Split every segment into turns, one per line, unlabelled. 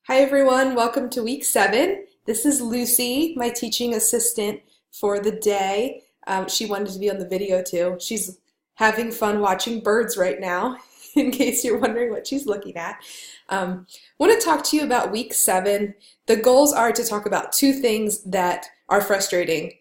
Hi everyone, welcome to week 7. This is Lucy, my teaching assistant for the day. She wanted to be on the video too. She's having fun watching birds right now, in case you're wondering what she's looking at. I want to talk to you about week 7. The goals are to talk about two things that are frustrating: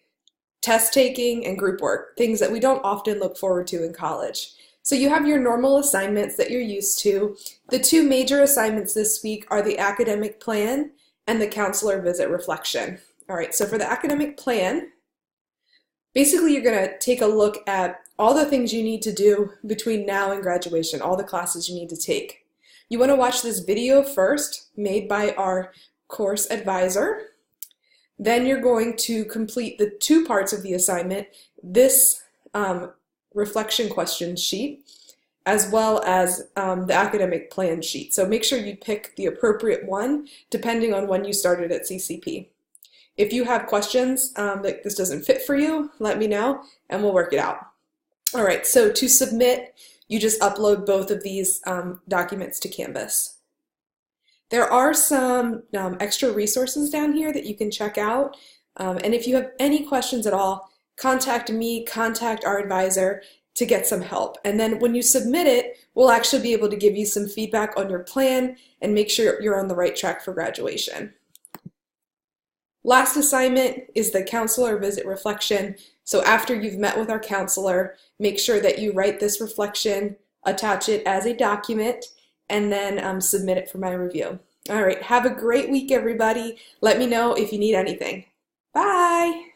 test taking and group work, things that we don't often look forward to in college. So you have your normal assignments that you're used to. The two major assignments this week are the academic plan and the counselor visit reflection. All right, so for the academic plan, basically you're going to take a look at all the things you need to do between now and graduation, all the classes you need to take. You want to watch this video first, made by our course advisor. Then you're going to complete the two parts of the assignment, this reflection question sheet, as well as the academic plan sheet. So make sure you pick the appropriate one depending on when you started at CCP. If you have questions that this doesn't fit for you, let me know and we'll work it out. All right, so to submit, you just upload both of these documents to Canvas. There are some extra resources down here that you can check out. And if you have any questions at all, contact me, contact our advisor to get some help. And then when you submit it, we'll actually be able to give you some feedback on your plan and make sure you're on the right track for graduation. Last assignment is the counselor visit reflection. So after you've met with our counselor, make sure that you write this reflection, attach it as a document, and then submit it for my review. All right, have a great week, everybody. Let me know if you need anything. Bye.